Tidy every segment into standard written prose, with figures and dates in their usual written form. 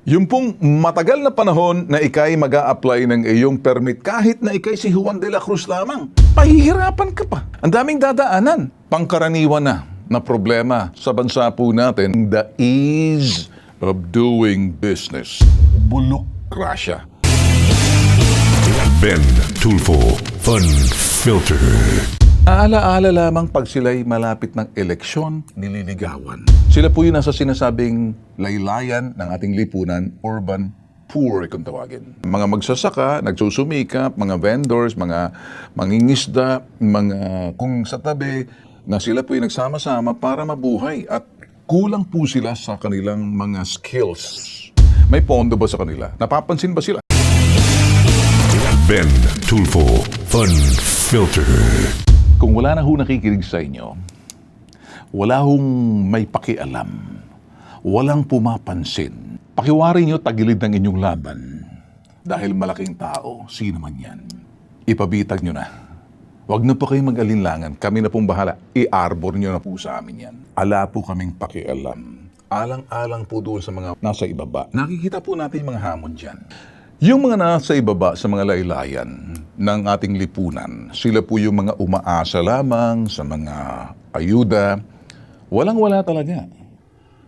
Yung pong matagal na panahon na ikay mag-a-apply ng iyong permit kahit na ikay si Juan de la Cruz lamang, pahihirapan ka pa. Ang daming dadaanan. Pangkaraniwan na problema sa bansa po natin, the ease of doing business. Bulokrasya. Ben Tulfo Fun Filter. Aala-ala lamang pag sila'y malapit ng eleksyon, nililigawan. Sila po yung nasa sinasabing laylayan ng ating lipunan, urban poor kung tawagin. Mga magsasaka, nagsusumikap, mga vendors, mga mangingisda, mga kung sa tabi, na sila po yung nagsama-sama para mabuhay at kulang po sila sa kanilang mga skills. May pondo ba sa kanila? Napapansin ba sila? Ben Tulfo Fun Filter. Kung wala na ho nakikinig sa inyo, wala hong may pakialam, walang pumapansin, pakiwari nyo tagilid ng inyong laban. Dahil malaking tao, sino man yan, ipabitag nyo na. Huwag na po kayong mag-alinlangan, kami na pong bahala, i-arbor nyo na po sa amin yan. Ala po kaming pakialam, alang-alang po doon sa mga nasa ibaba. Nakikita po natin yung mga hamon dyan. Yung mga nasa ibaba sa mga laylayan ng ating lipunan, sila po yung mga umaasa lamang sa mga ayuda. Walang-wala talaga.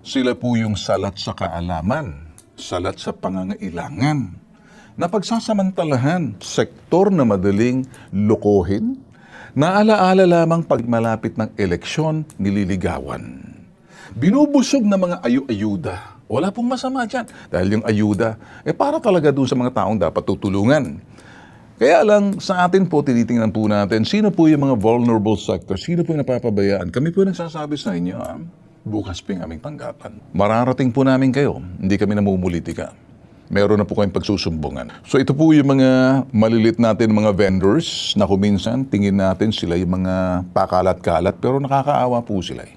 Sila po yung salat sa kaalaman, salat sa pangangailangan, na pagsasamantalahan, sektor na madaling lokohin, na alaala lamang pag malapit ng eleksyon, nililigawan. Binubusog na mga ayuda. Wala pong masama dyan. Dahil yung ayuda, para talaga doon sa mga taong dapat tutulungan. Kaya lang, sa atin po, tinitingnan po natin, sino po yung mga vulnerable sector, sino po yung napapabayaan. Kami po nagsasabi sa inyo, bukas po yung aming tanggapan. Mararating po namin kayo, hindi kami namumulitika. Meron na po kayong pagsusumbungan. So ito po yung mga malilit natin mga vendors na kuminsan, tingin natin sila yung mga pakalat-kalat, pero nakakaawa po sila.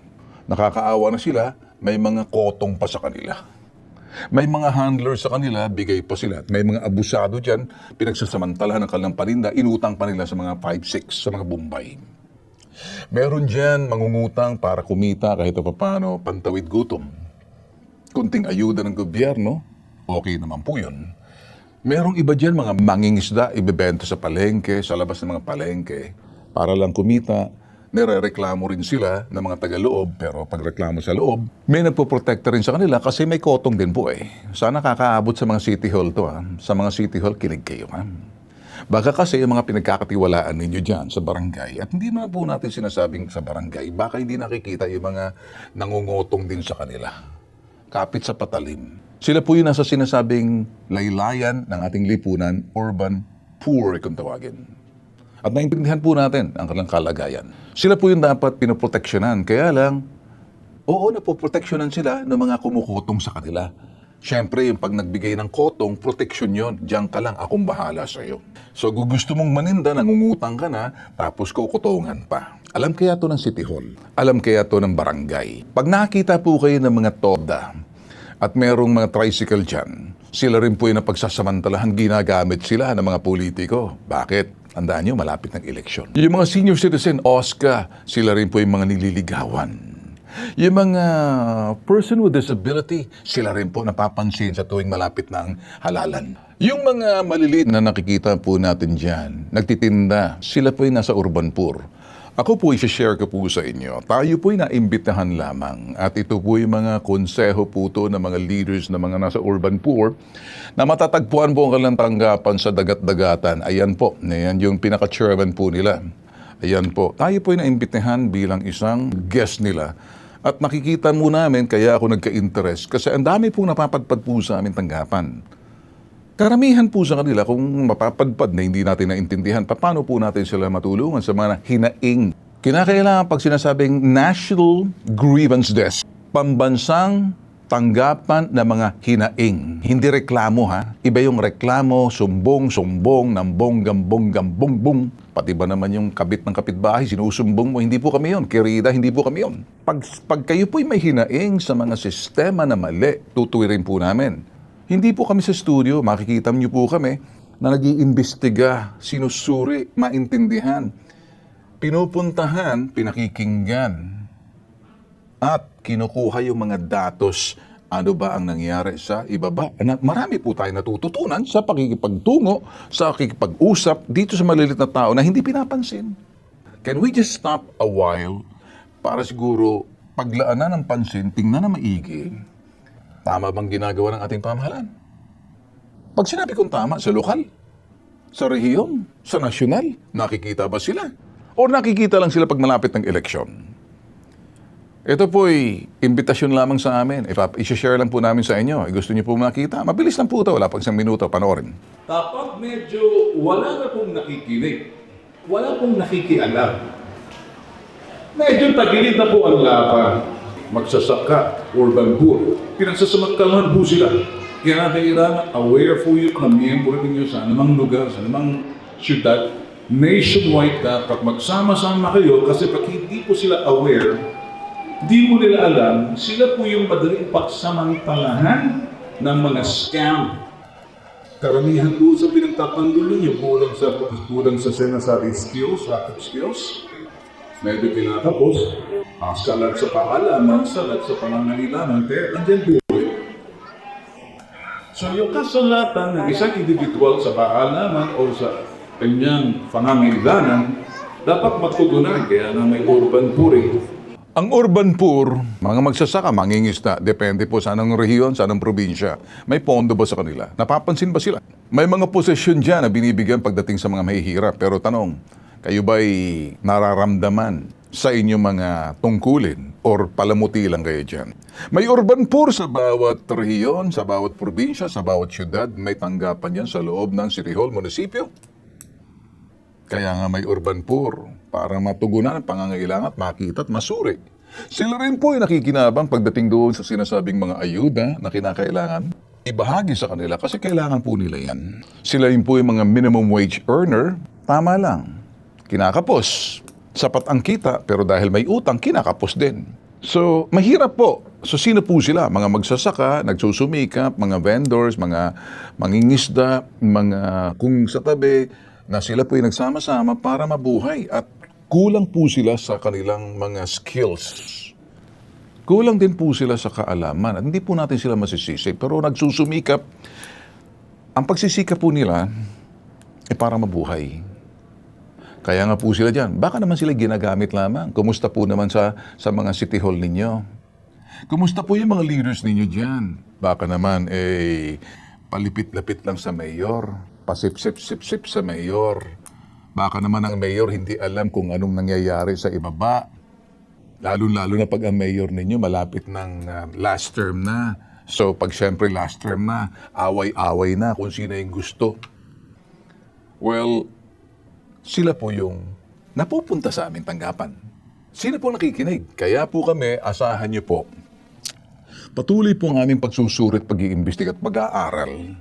Nakakaawa na sila, may mga kotong pa sa kanila. May mga handlers sa kanila, bigay pa sila. May mga abusado dyan, pinagsasamantalahan ng kanilang paninda, inutang pa nila sa mga 5-6, sa mga Bombay. Meron dyan mangungutang para kumita kahit pa paano, pantawid gutom. Kunting ayuda ng gobyerno, okay naman po yun. Merong iba dyan, mga mangingisda, ibebenta sa palengke, sa labas ng mga palengke, para lang kumita. Nire-reklamo rin sila ng mga taga-loob, pero pag reklamo sa loob, may nagpo-protecta rin sa kanila kasi may kotong din po Sana kakaabot sa mga city hall to Sa mga city hall, kinig kayo Baka kasi yung mga pinagkakatiwalaan ninyo dyan sa barangay, at hindi na po natin sinasabing sa barangay, baka hindi nakikita yung mga nangungutong din sa kanila. Kapit sa patalim. Sila po yung nasa sinasabing laylayan ng ating lipunan, urban poor kung tawagin. At naintindihan po natin ang kanilang kalagayan. Sila po yung dapat pinoproteksyonan. Kaya lang, oo, napoproteksyonan sila ng mga kumukutong sa kanila. Siyempre, yung pag nagbigay ng kotong, proteksyon yon. Diyan ka lang, akong bahala sa iyo. So, kung gusto mong maninda, nangungutang ka na, tapos kukutungan pa. Alam kaya to ng City Hall? Alam kaya to ng barangay? Pag nakita po kayo ng mga toda, at merong mga tricycle dyan, sila rin po yung napagsasamantalahan, ginagamit sila ng mga politiko. Bakit? Tandaan nyo, malapit ng eleksyon. Yung mga senior citizen, OSCA, sila rin po yung mga nililigawan. Yung mga person with disability, sila rin po napapansin sa tuwing malapit ng halalan. Yung mga maliliit na nakikita po natin dyan, nagtitinda, sila po yung nasa urban poor. Ako po i-share ko po sa inyo. Tayo po yung naimbitahan lamang. At ito po yung mga konseho po to ng mga leaders na mga nasa urban poor na matatagpuan po ang kanilang tanggapan sa dagat-dagatan. Ayan po. Ayan yung pinaka-chairman po nila. Ayan po. Tayo po yung naimbitahan bilang isang guest nila. At nakikita mo namin, kaya ako nagka-interest. Kasi ang dami pong napapadpad po sa aming tanggapan. Karamihan po sa kanila kung mapapadpad na hindi natin naintindihan, paano po natin sila matulungan sa mga hinaing. Kinakailangan pag sinasabing National Grievance Desk, pambansang tanggapan ng mga hinaing. Hindi reklamo Iba yung reklamo, sumbong, nambong, gambong. Pati ba naman yung kabit ng kapitbahay, sinusumbong mo, hindi po kami yun. Kirida, hindi po kami yun. Pag kayo po'y may hinaing sa mga sistema na mali, tutuwirin po namin. Hindi po kami sa studio, makikita niyo po kami na nag-iimbestiga, sinusuri, maintindihan, pinupuntahan, pinakikinggan, at kinukuha yung mga datos Ano ba ang nangyayari sa ibaba? Marami po tayo natututunan sa pakikipagtungo, sa pakikipag-usap dito sa malilit na tao na hindi pinapansin. Can we just stop a while para siguro paglaanan ng pansin, tingnan na maigi, tama bang ginagawa ng ating pamahalaan? Pag sinabi kong tama, sa lokal, sa rehiyon, sa nasyonal, nakikita ba sila? O nakikita lang sila pag malapit ng eleksyon? Ito po'y imbitasyon lamang sa amin. I-share lang po namin sa inyo. Gusto niyo po makita? Mabilis lang po ito. Wala pang isang minuto. Panoorin. Kapag medyo wala na pong nakikinig, wala pong nakikialam, medyo tagilid na po ang laban. Magsasaka, urban poor, pinagsasamagkalahan po sila. Kaya kailangan aware po yung kamiyembro ninyo sa anumang lugar, sa anumang syudad, nationwide dapat magsama-sama kayo kasi pag hindi po sila aware, di mo nila alam, sila po yung madaling pagsamantalahan ng mga scam. Karamihan po sa pinagtatanggol ninyo, kulang sa sinasabi skills, rocket skills. Medyo pinatapos, salat sa paalaman, salat sa pangangailangan, pero andyan po. So yung kasalatan ng isang individual sa paalaman o sa kanyang pangangailangan, dapat matugunan kaya na may urban poor. Ang urban poor, mga magsasaka, mangingisda, depende po sa anong rehiyon, sa anong probinsya. May pondo ba sa kanila? Napapansin ba sila? May mga posisyon dyan na binibigyan pagdating sa mga mahihirap. Pero tanong, kayo ba'y nararamdaman sa inyong mga tungkulin or palamuti lang kayo dyan? May urban poor sa bawat rehiyon, sa bawat probinsya, sa bawat syudad. May tanggapan yan sa loob ng City Hall, munisipyo. Kaya nga may urban poor para matugunan ang pangangailangan at makita at masuri. Sila rin po ay nakikinabang pagdating doon sa sinasabing mga ayuda na kinakailangan. Ibahagi sa kanila kasi kailangan po nila yan. Sila rin po yung mga minimum wage earner, tama lang. Kinakapos. Sapat ang kita pero dahil may utang, kinakapos din. So, mahirap po. So, sino po sila? Mga magsasaka, nagsusumikap, mga vendors, mga mangingisda, mga kung sa tabi, na sila po ay nagsama-sama para mabuhay at kulang po sila sa kanilang mga skills. Kulang din po sila sa kaalaman at hindi po natin sila masisisi pero nagsusumikap. Ang pagsisikap po nila ay para mabuhay. Kaya nga po sila dyan. Baka naman sila ginagamit lamang. Kumusta po naman sa mga city hall ninyo? Kumusta po yung mga leaders ninyo dyan? Baka naman palipit-lapit lang sa mayor. Pasip-sip-sip-sip sa mayor. Baka naman ang mayor hindi alam kung anong nangyayari sa ibaba. Lalo-lalo na pag ang mayor ninyo malapit ng last term na. So pag syempre last term na, away-away na kung sino yung gusto. Well, sila po yung napupunta sa aming tanggapan. Sino po nakikinig? Kaya po kami, asahan niyo po. Patuloy po ang aming pagsusurit, pag-iimbestiga at pag-aaral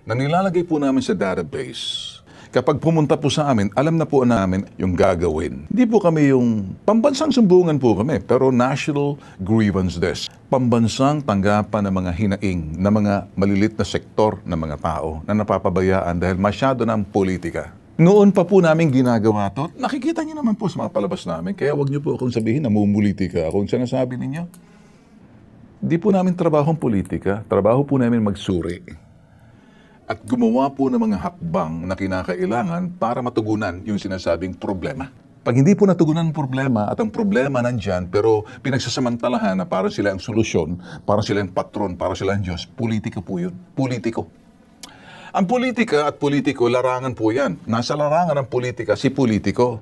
na nilalagay po namin sa database. Kapag pumunta po sa amin, alam na po namin yung gagawin. Hindi po kami yung pambansang sumbungan po kami, pero National Grievance Desk. Pambansang tanggapan ng mga hinaing, ng mga malilit na sektor ng mga tao na napapabayaan dahil masyado ng politika. Noon pa po namin ginagawa to, nakikita niyo naman po sa mga palabas namin, kaya wag niyo po akong sabihin na mumulitika ako. Kung sinasabi ninyo, di po namin trabaho ang politika, trabaho po namin magsuri. At gumawa po ng mga hakbang na kinakailangan para matugunan yung sinasabing problema. Pag hindi po natugunan ang problema at ang problema nandyan, pero pinagsasamantalahan na para sila ang solusyon, para sila ang patron, para sila ang Diyos, politika po yun. Politiko. Ang politika at politiko, larangan po yan. Nasa larangan ng politika, si politiko.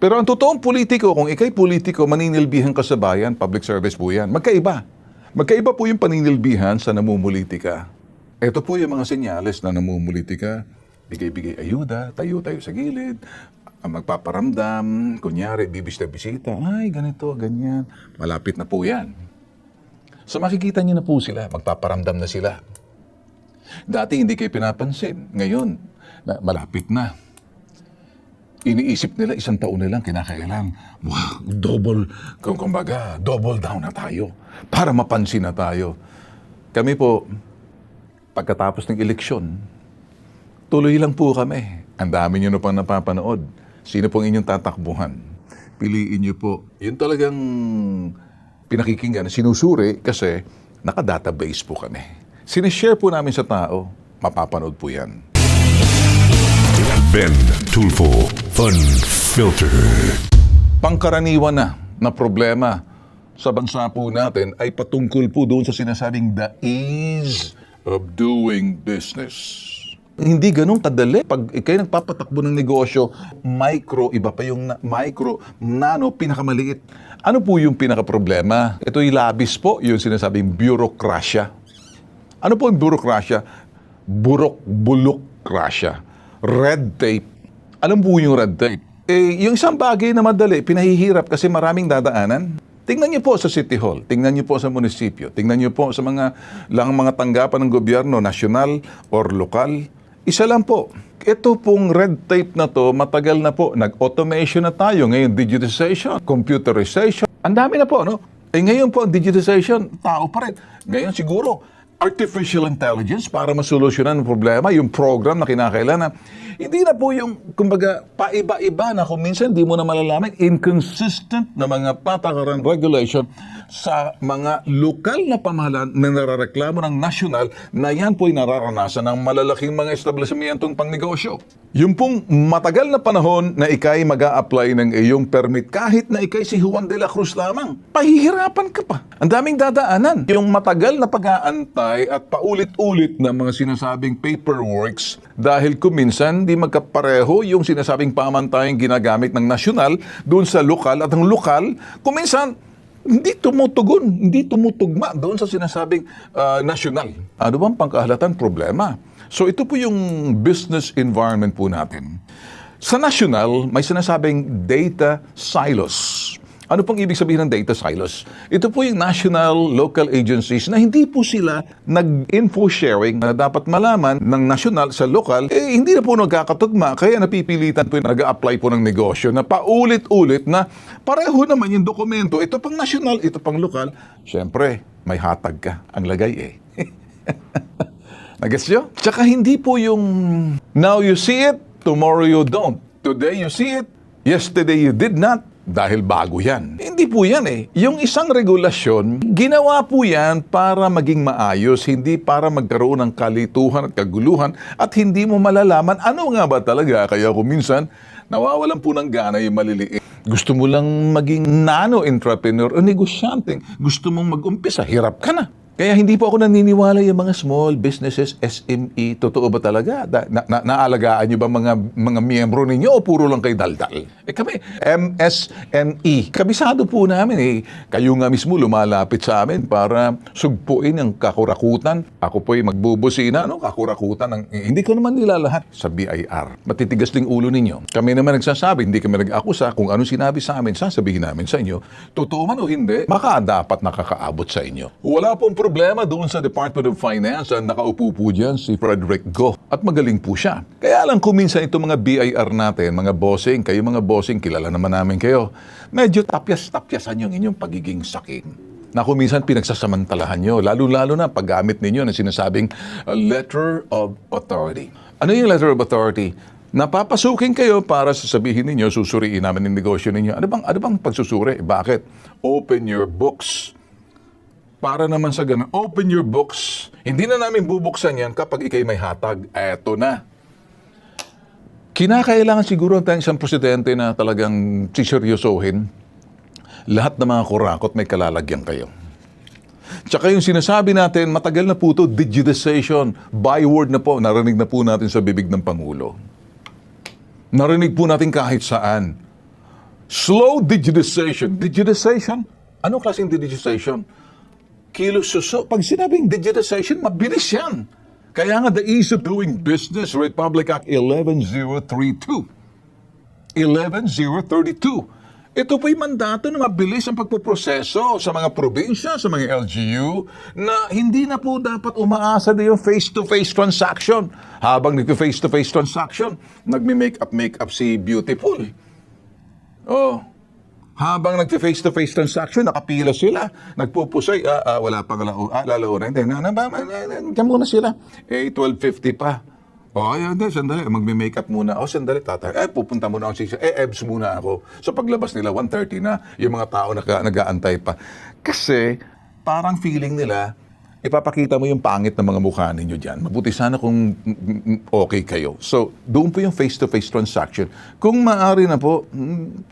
Pero ang totoong politiko, kung ikay politiko, maninilbihan ka sa bayan, public service po yan. Magkaiba. Magkaiba po yung paninilbihan sa namumulitika. Ito po yung mga senyales na namumulitika. Bigay-bigay ayuda, tayo-tayo sa gilid, magpaparamdam, kunyari, bibista-bisita, ay, ganito, ganyan. Malapit na po yan. So makikita niyo na po sila, magpaparamdam na sila. Dati hindi kayo pinapansin. Ngayon, malapit na. Iniisip nila, isang taon na lang kinakailangan. Wow, double down na tayo para mapansin na tayo. Kami po, pagkatapos ng eleksyon, tuloy lang po kami. Ang dami nyo na pang napapanood. Sino pong inyong tatakbuhan? Piliin nyo po. Yun talagang pinakikinggan, sinusuri kasi Naka-database po kami. Sinishare po namin sa tao. Mapapanood po yan. Ben Tulfo Fun Filter. Pangkaraniwan na problema sa bansa po natin ay patungkol po doon sa sinasabing the ease of doing business. Hindi ganun kadali. Pag kayo nagpapatakbo ng negosyo, micro, iba pa yung micro, nano, pinakamaliit. Ano po yung pinakaproblema? Ito'y labis po, yung sinasabing bureaucracia. Ano po yung bureaucracia? Bulokrasya. Red tape. Alam po yung red tape? Yung isang bagay na madali, pinahihirap kasi maraming dadaanan. Tingnan niyo po sa City Hall, tingnan niyo po sa munisipyo, tingnan niyo po sa mga tanggapan ng gobyerno, nasyonal or lokal. Isa lang po, ito pong red tape na to, matagal na po. Nag-automation na tayo. Ngayon, digitization, computerization. Ang dami na po, no? Ngayon po, digitization, tao pa rin. Ngayon siguro, artificial intelligence para masolusyonan ang problema, yung program na kinakailangan. Hindi na po yung, kumbaga, paiba-iba na kung minsan di mo na malalaman, inconsistent na mga patakaran regulation sa mga lokal na pamahalaan na narareklamo ng nasyonal na yan po'y nararanasan ng malalaking mga establishmentong pangnegosyo. Yung pong matagal na panahon na ikay mag-a-apply ng iyong permit kahit na ikay si Juan de la Cruz lamang, pahihirapan ka pa. Ang daming dadaanan. Yung matagal na pag-aantay at paulit-ulit na mga sinasabing paperworks dahil kuminsan di magkapareho yung sinasabing pamantayang ginagamit ng nasyonal doon sa lokal at ang lokal kuminsan hindi tumutugon, hindi tumutugma doon sa sinasabing nasyonal. Ano bang pangkahalatan problema? So ito po yung business environment po natin. Sa nasyonal, may sinasabing data silos. Ano pong ibig sabihin ng data silos? Ito po yung national local agencies na hindi po sila nag-info sharing na dapat malaman ng national sa local, hindi na po nagkakatugma, kaya napipilitan po yung nag-a-apply po ng negosyo na paulit-ulit na pareho naman yung dokumento. Ito pang national, ito pang local. Siyempre, may hatag ka. Ang lagay Nagets nyo? Tsaka hindi po yung now you see it, tomorrow you don't. Today you see it, yesterday you did not. Dahil bago yan. Hindi po yan Yung isang regulasyon, ginawa po yan para maging maayos, hindi para magkaroon ng kalituhan at kaguluhan at hindi mo malalaman ano nga ba talaga. Kaya kung minsan, nawawalan po ng gana yung maliliit. Gusto mo lang maging nano-entrepreneur o negosyante. Gusto mong mag-umpisa, hirap ka na. Kaya hindi po ako naniniwala yung mga small businesses, SME. Totoo ba talaga? Naalagaan nyo ba mga miyembro ninyo o puro lang kay daldal? Kami, MSME. Kabisado po namin Kayo nga mismo lumalapit sa amin para sugpuin ang kakurakutan. Ako po'y magbubusina, kakurakutan. Hindi ko naman nila lahat sa BIR. Matitigas din ulo ninyo. Kami naman nagsasabi, hindi kami nag-akusa. Kung anong sinabi sa amin, sasabihin namin sa inyo. Totoo man o hindi, baka dapat nakakaabot sa inyo. Wala pong problema doon sa Department of Finance ang nakaupo po dyan si Frederick Go. At magaling po siya. Kaya lang kung minsan itong mga BIR natin, mga bossing, kayo mga bossing, kilala naman namin kayo, medyo tapyas-tapyasan yung inyong pagiging sakin. Na kung minsan pinagsasamantalahan nyo, lalo-lalo na paggamit ninyo ng sinasabing letter of authority. Ano yung letter of authority? Napapasukin kayo para sasabihin ninyo, susuriin namin yung negosyo ninyo. Ano bang pagsusuri? Bakit? Open your books. Para naman sa ganun, open your books. Hindi na namin bubuksan yan kapag ikay may hatag. Eto na. Kinakailangan siguro tayong isang presidente na talagang siseryosohin. Lahat ng mga kurakot may kalalagyan kayo. Tsaka yung sinasabi natin, matagal na po ito, digitization. Byword na po, narinig na po natin sa bibig ng Pangulo. Narinig po natin kahit saan. Slow digitization. Digitization? Anong klaseng digitization? Kilos-suso. Pag sinabing digitization, mabilis yan. Kaya nga, the ease of doing business, Republic Act 11032. 11032. Ito po'y mandato na mabilis ang pagpoproseso sa mga probinsya, sa mga LGU, na hindi na po dapat umaasa na yung face-to-face transaction. Habang nag-face-to-face transaction, nagme-make-up si Beautiful. Habang nag-face-to-face transaction, nakapila sila. Nagpupusay, wala pang lalaunan. Diyan muna sila. 12:50 pa. Sandali, magme-makeup muna. Sandali, tatay. Pupunta muna ako. EBS muna ako. So paglabas nila, 1:30 na. Yung mga tao nag-aantay pa. Kasi, parang feeling nila, ipapakita mo yung pangit na mga mukha ninyo dyan. Mabuti sana kung okay kayo. So, doon po yung face-to-face transaction. Kung maaari na po,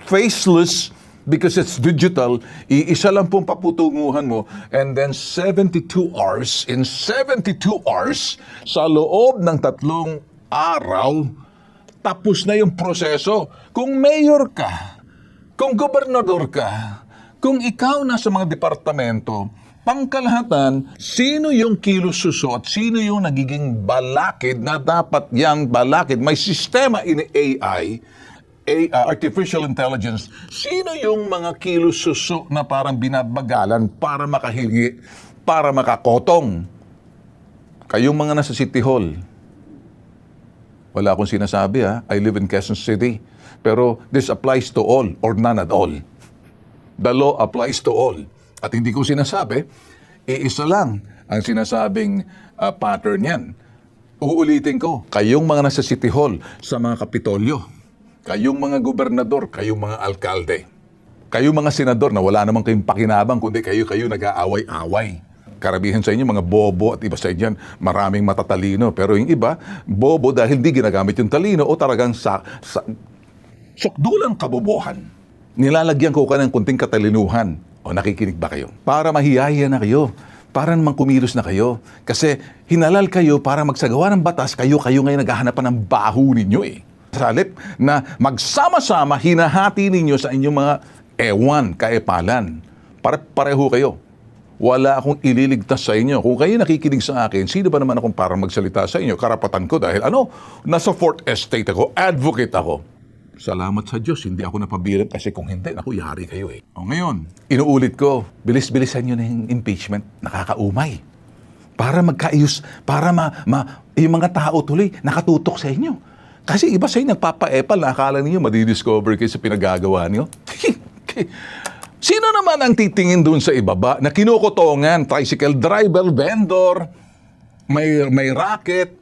faceless, because it's digital, iisa lang pong paputunguhan mo, and then 72 hours, in 72 hours, sa loob ng 3 araw, tapos na yung proseso. Kung mayor ka, kung gobernador ka, kung ikaw nasa mga departamento, pangkalahatan, sino yung kilos suso at sino yung nagiging balakid na dapat yang balakid? May sistema in AI, artificial intelligence, sino yung mga kilos suso na parang binabagalan para makahingi, para makakotong? Kayong mga nasa City Hall, wala akong sinasabi ha, I live in Quezon City, pero this applies to all or none at all. The law applies to all. At hindi ko sinasabi, isa lang ang sinasabing pattern yan. Uulitin ko, kayong mga nasa City Hall, sa mga kapitolyo, kayong mga gobernador, kayong mga alkalde, kayong mga senador na wala namang kayong pakinabang, kundi kayo nag-aaway-away. Karamihan sa inyo, mga bobo at iba sa inyo, maraming matatalino. Pero yung iba, bobo dahil hindi ginagamit yung talino o talagang sukdulang kabobohan. Nilalagyan ko ka ng kunting katalinuhan. O nakikinig ba kayo? Para mahiyaya na kayo. Para naman kumilos na kayo. Kasi hinalal kayo para magsagawa ng batas, kayo ngayon naghahanapan ng baho ninyo eh. Sa halip na magsama-sama, hinahati ninyo sa inyong mga kaepalan. Pareho kayo. Wala akong ililigtas sa inyo. Kung kayo nakikinig sa akin, sino ba naman akong para magsalita sa inyo? Karapatan ko dahil nasa 4th estate ako, advocate ako. Salamat sa Diyos, hindi ako napabilang kasi kung hindi, yari kayo eh. O ngayon, inuulit ko, bilis-bilisan nyo na yung impeachment, nakakaumay. Para magkaayos, para yung mga tao tuloy nakatutok sa inyo. Kasi iba sa inyo nagpapa-epal na akala ninyo madidiscover kayo sa pinagagawa niyo. Sino naman ang titingin doon sa ibaba na kinukutongan, tricycle driver, vendor, may racket,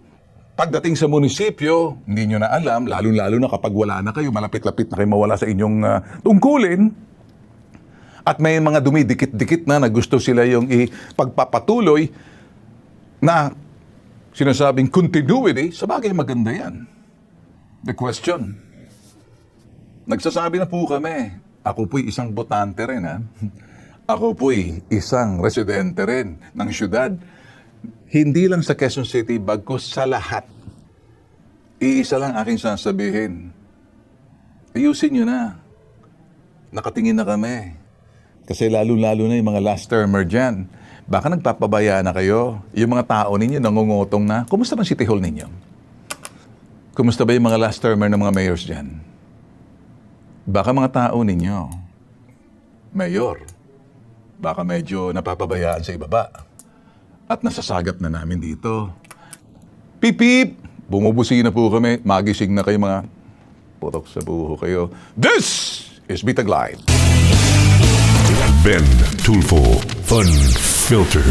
pagdating sa munisipyo, hindi nyo na alam, lalo-lalo na kapag wala na kayo, malapit-lapit na kayo mawala sa inyong tungkulin, at may mga dumidikit-dikit na gusto sila yung ipagpapatuloy na sinasabing continuity, sabagay maganda yan. The question, nagsasabi na po kami, ako po'y isang botante rin ha. Ako po'y isang residente rin ng syudad. Hindi lang sa Quezon City, bagkus sa lahat. Iisa lang aking sasabihin. Ayusin nyo na. Nakatingin na kami. Kasi lalo-lalo na yung mga last termer dyan. Baka nagpapabaya na kayo. Yung mga tao ninyo nangungutong na. Kumusta ang City Hall ninyo? Kumusta ba yung mga last termer ng mga mayors dyan? Baka mga tao ninyo, mayor, baka medyo napapabayaan sa ibaba. At nasasagap na namin dito. Pip-pip! Bumubusina na po kami. Magising na kayo mga putok sa buho kayo. This is Bitag Live. Ben Tulfo Fun Filter.